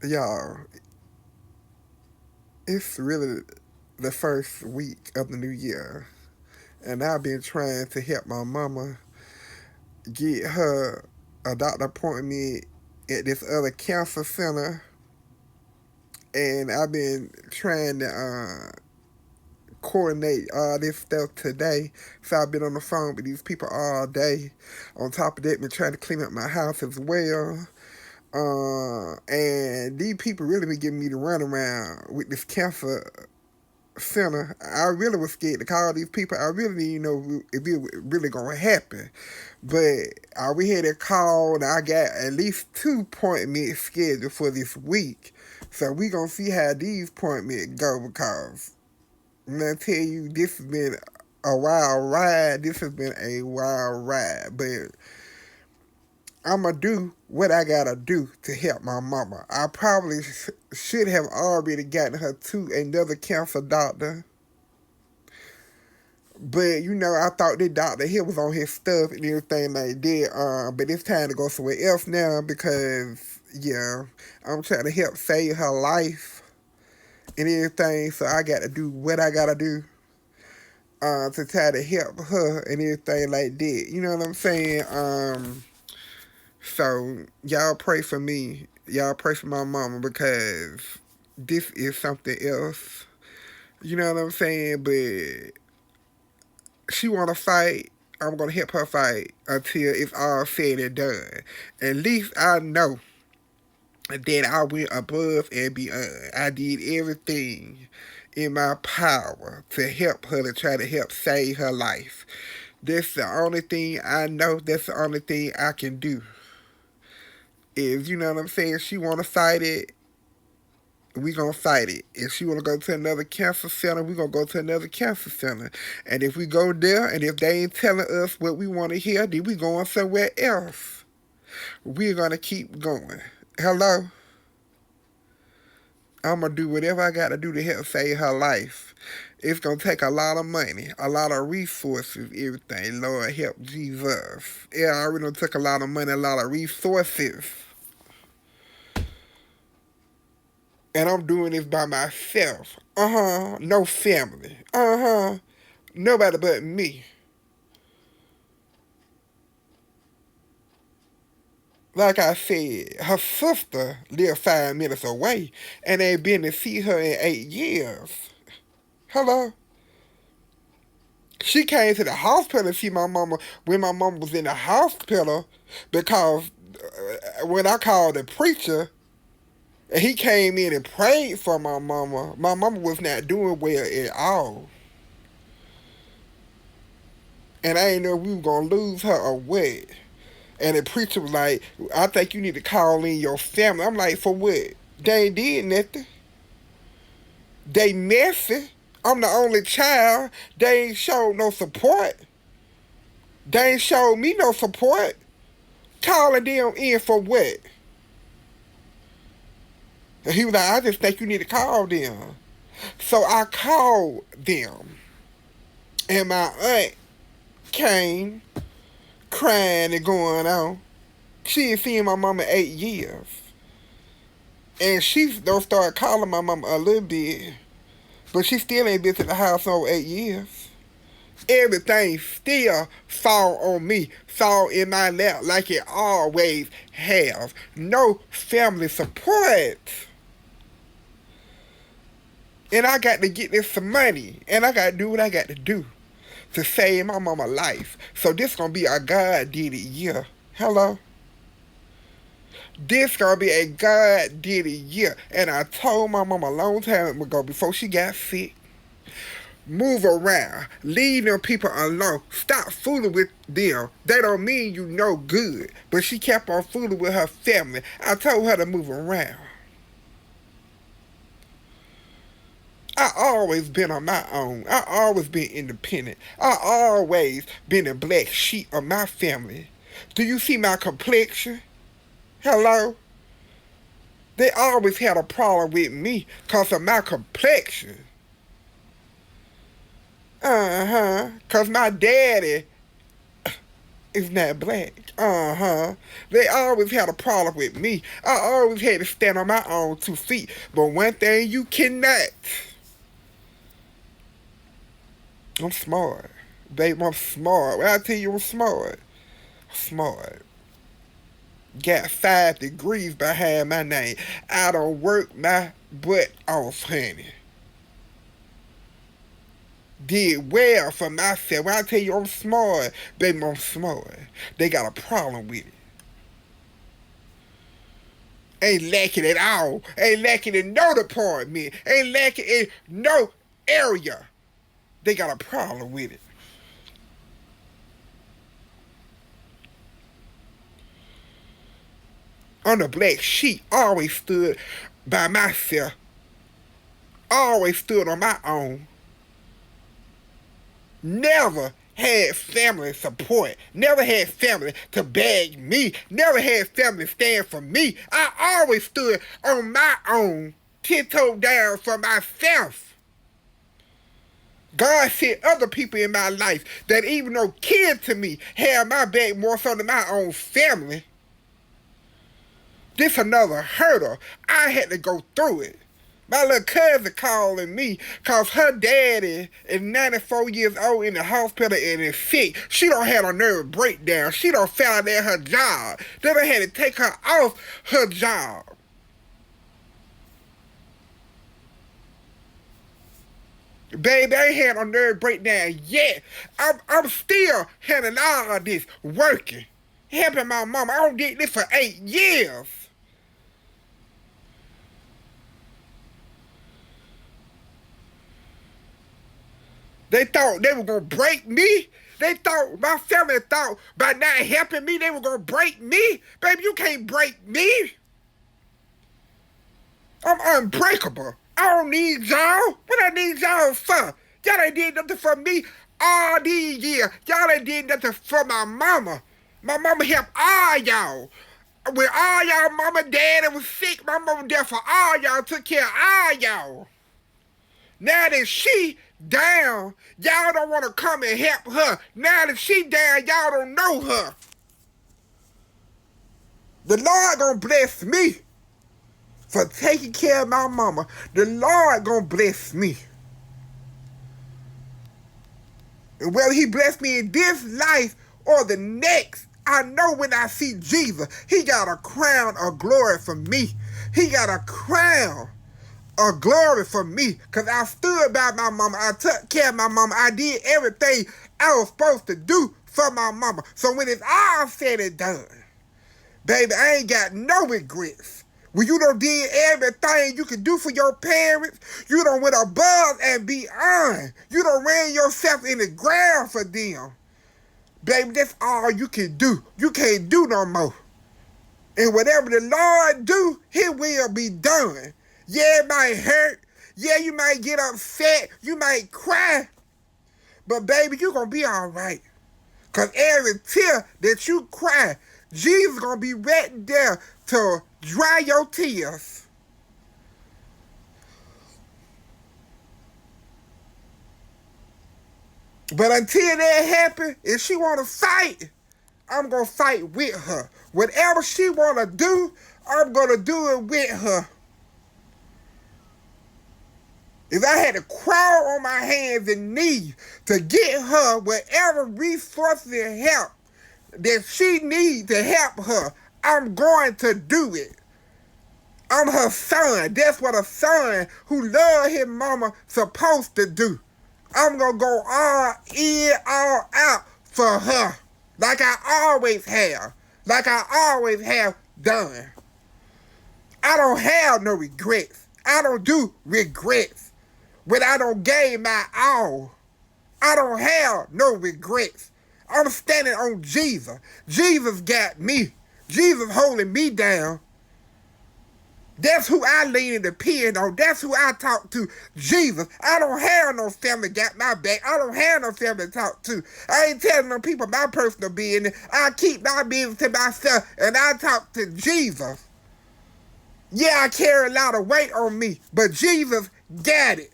Y'all, it's really the first week of the new year, and I've been trying to help my mama get her a doctor appointment at this other cancer center, and I've been trying to coordinate all this stuff today. So I've been on the phone with these people all day. On top of that, been trying to clean up my house as well. And these people really been giving me the runaround with this cancer center. I really was scared to call these people. I really didn't know if it was really gonna happen. But we had a call, and I got at least 2 appointments scheduled for this week. So we gonna see how these appointments go, because when I tell you this has been a wild ride, this has been a wild ride. But I'ma do what I gotta do to help my mama. I probably should have already gotten her to another cancer doctor. But I thought the doctor here was on his stuff and everything like that. But it's time to go somewhere else now, because I'm trying to help save her life and everything. So I got to do what I gotta do to try to help her and everything like that. You know what I'm saying? So y'all pray for me. Y'all pray for my mama, because this is something else. You know what I'm saying? But she wanna fight. I'm gonna help her fight until it's all said and done. At least I know that I went above and beyond. I did everything in my power to help her, to try to help save her life. That's the only thing I know. That's the only thing I can do. Is, you know what I'm saying? She wanna fight it, we gonna fight it. If she wanna go to another cancer center, we gonna go to another cancer center. And if we go there, and if they ain't telling us what we wanna hear, then we going somewhere else. We're gonna keep going. Hello? I'm gonna do whatever I gotta do to help save her life. It's gonna take a lot of money, a lot of resources, everything. Lord help Jesus. Yeah, I already done took a lot of money, a lot of resources. And I'm doing this by myself. No family. Nobody but me. Like I said, her sister lived 5 minutes away, and ain't been to see her in 8 years. Hello? She came to the hospital to see my mama when my mama was in the hospital, because when I called the preacher, and he came in and prayed for my mama was not doing well at all. And I ain't know if we were going to lose her or what. And the preacher was like, I think you need to call in your family. I'm like, for what? They ain't did nothing. They messy. I'm the only child. They ain't showed no support. They ain't showed me no support. Calling them in for what? And he was like, I just think you need to call them. So I called them. And my aunt came crying and going on. She ain't seen my mama 8 years. And she don't start calling my mama a little bit. But she still ain't been to the house over 8 years. Everything still fall on me, fall in my lap like it always has. No family support. And I got to get this some money. And I got to do what I got to do to save my mama life. So this gonna be a God did it year. Hello? This gonna be a God did it year. And I told my mama a long time ago, before she got sick, move around. Leave them people alone. Stop fooling with them. They don't mean you no good. But she kept on fooling with her family. I told her to move around. I always been on my own. I always been independent. I always been the black sheep of my family. Do you see my complexion? Hello? They always had a problem with me because of my complexion. Because my daddy is not black. Uh-huh. They always had a problem with me. I always had to stand on my own 2 feet. But one thing you cannot. I'm smart. Babe, I'm smart. When I tell you I'm smart. Smart. Got 5 degrees behind my name. I don't work my butt off, honey. Did well for myself. When I tell you I'm smart, baby, I'm smart. They got a problem with it. Ain't lacking at all. Ain't lacking in no department. Ain't lacking in no area. They got a problem with it. On the black sheep, always stood by myself. Always stood on my own. Never had family support. Never had family to beg me. Never had family stand for me. I always stood on my own, 10 toes down for myself. God sent other people in my life that even though kin to me had my back more so than my own family. This another hurdle. I had to go through it. My little cousin calling me cause her daddy is 94 years old in the hospital and is sick. She don't have a nerve breakdown. She don't found at her job. They done had to take her off her job. Baby, I ain't had a nerve breakdown yet. I'm still handling all of this, working, helping my mama. I don't get this for 8 years. They thought they were gonna break me. They thought, my family thought by not helping me, they were gonna break me. Baby, you can't break me. I'm unbreakable. I don't need y'all. What I need y'all for? Y'all ain't did nothing for me all these years. Y'all ain't did nothing for my mama. My mama helped all y'all. When all y'all mama, daddy was sick, my mama there for all y'all, took care of all y'all. Now that she down, y'all don't want to come and help her. Now that she down, y'all don't know her. The Lord gonna bless me for taking care of my mama. The Lord gonna bless me. And whether he bless me in this life or the next, I know when I see Jesus, he got a crown of glory for me. He got a crown a glory for me, because I stood by my mama. I took care of my mama. I did everything I was supposed to do for my mama. So when it's all said and done, baby, I ain't got no regrets. When you done did everything you can do for your parents, you done went above and beyond. You done ran yourself in the ground for them. Baby, that's all you can do. You can't do no more. And whatever the Lord do, it will be done. Yeah, it might hurt. Yeah, you might get upset. You might cry. But baby, you gonna be all right. Because every tear that you cry, Jesus gonna be right there to dry your tears. But until that happens, if she wanna fight, I'm gonna fight with her. Whatever she wanna do, I'm gonna do it with her. If I had to crawl on my hands and knees to get her whatever resources and help that she needs to help her, I'm going to do it. I'm her son. That's what a son who loves his mama supposed to do. I'm going to go all in, all out for her. Like I always have. Like I always have done. I don't have no regrets. I don't do regrets. When I don't gain my all, I don't have no regrets. I'm standing on Jesus. Jesus got me. Jesus holding me down. That's who I lean and depend on. That's who I talk to. Jesus. I don't have no family got my back. I don't have no family to talk to. I ain't telling no people my personal business. I keep my business to myself and I talk to Jesus. Yeah, I carry a lot of weight on me, but Jesus got it.